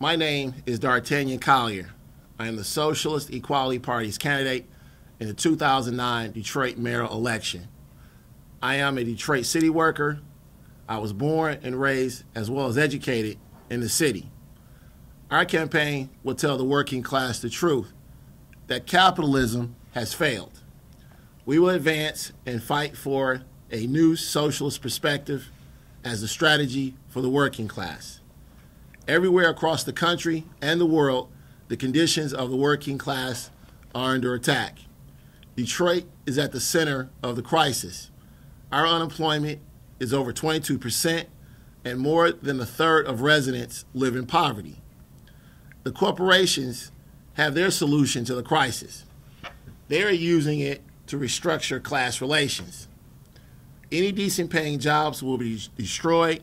My name is D'Artagnan Collier. I am the Socialist Equality Party's candidate in the 2009 Detroit mayoral election. I am a Detroit city worker. I was born and raised as well as educated in the city. Our campaign will tell the working class the truth, that capitalism has failed. We will advance and fight for a new socialist perspective as a strategy for the working class. Everywhere across the country and the world, the conditions of the working class are under attack. Detroit is at the center of the crisis. Our unemployment is over 22%, and more than a third of residents live in poverty. The corporations have their solution to the crisis. They are using it to restructure class relations. Any decent paying jobs will be destroyed,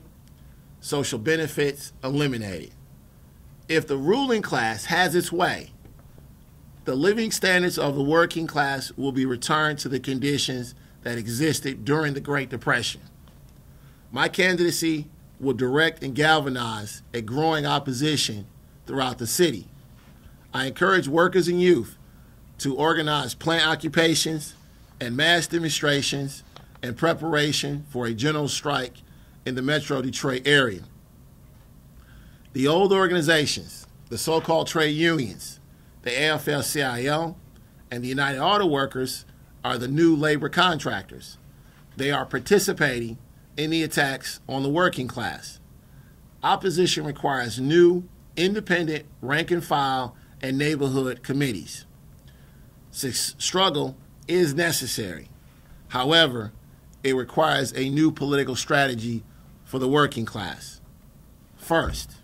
social benefits eliminated. If the ruling class has its way, the living standards of the working class will be returned to the conditions that existed during the Great Depression. My candidacy will direct and galvanize a growing opposition throughout the city. I encourage workers and youth to organize plant occupations and mass demonstrations in preparation for a general strike in the Metro Detroit area. The old organizations, the so-called trade unions, the AFL-CIO, and the United Auto Workers are the new labor contractors. They are participating in the attacks on the working class. Opposition requires new, independent rank and file and neighborhood committees. Struggle is necessary. However, it requires a new political strategy for the working class. First,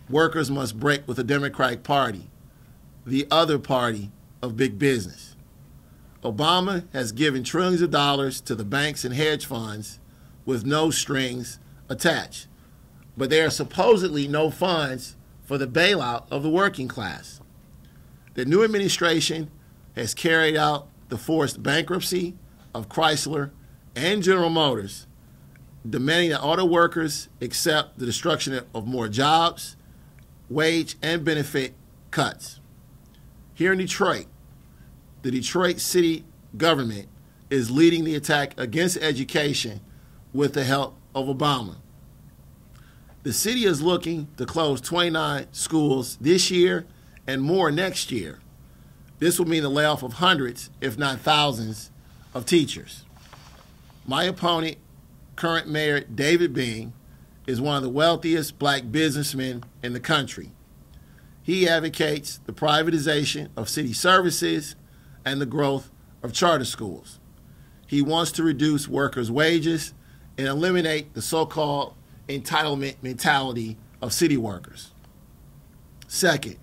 workers must break with the Democratic Party, the other party of big business. Obama has given trillions of dollars to the banks and hedge funds with no strings attached, but there are supposedly no funds for the bailout of the working class. The new administration has carried out the forced bankruptcy of Chrysler and General Motors, demanding that auto workers accept the destruction of more jobs, wage and benefit cuts. Here in Detroit, the Detroit city government is leading the attack against education with the help of Obama. The city is looking to close 29 schools this year and more next year. This will mean the layoff of hundreds, if not thousands, of teachers. My opponent, current Mayor David Bing, is one of the wealthiest black businessmen in the country. He advocates the privatization of city services and the growth of charter schools. He wants to reduce workers' wages and eliminate the so-called entitlement mentality of city workers. Second,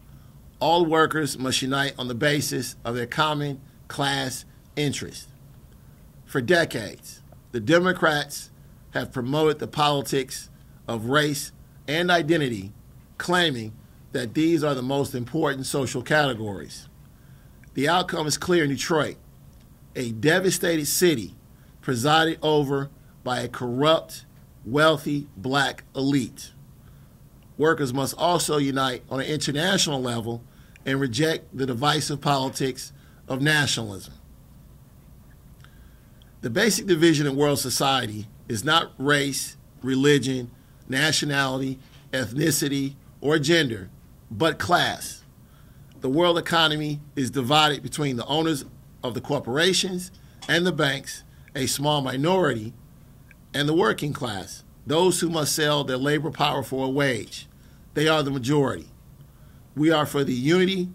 all workers must unite on the basis of their common class interest. For decades, the Democrats have promoted the politics of race and identity, claiming that these are the most important social categories. The outcome is clear in Detroit, a devastated city presided over by a corrupt, wealthy black elite. Workers must also unite on an international level and reject the divisive politics of nationalism. The basic division in world society is not race, religion, nationality, ethnicity, or gender, but class. The world economy is divided between the owners of the corporations and the banks, a small minority, and the working class, those who must sell their labor power for a wage. They are the majority. We are for the unity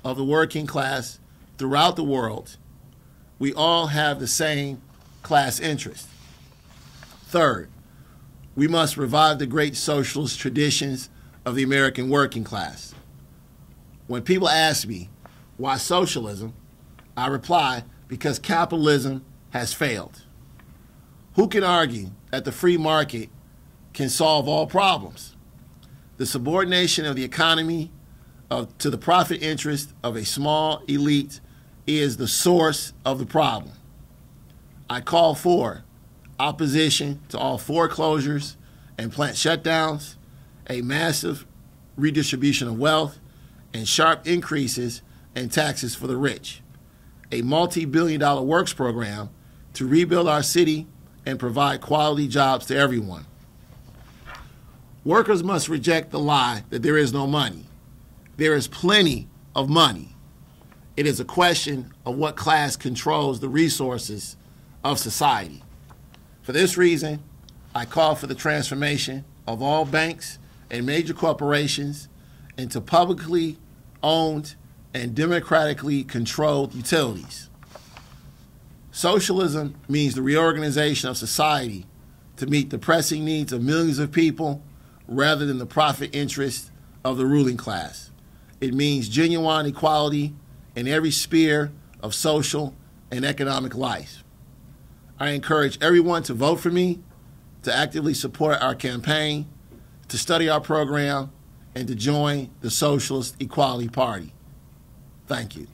of the working class throughout the world. We all have the same class interest. Third, we must revive the great socialist traditions of the American working class. When people ask me, why socialism? I reply, because capitalism has failed. Who can argue that the free market can solve all problems? The subordination of the economy to the profit interest of a small elite is the source of the problem. I call for opposition to all foreclosures and plant shutdowns, a massive redistribution of wealth, and sharp increases in taxes for the rich. A multi-billion-dollar works program to rebuild our city and provide quality jobs to everyone. Workers must reject the lie that there is no money. There is plenty of money. It is a question of what class controls the resources of society. For this reason, I call for the transformation of all banks and major corporations into publicly owned and democratically controlled utilities. Socialism means the reorganization of society to meet the pressing needs of millions of people rather than the profit interests of the ruling class. It means genuine equality in every sphere of social and economic life. I encourage everyone to vote for me, to actively support our campaign, to study our program, and to join the Socialist Equality Party. Thank you.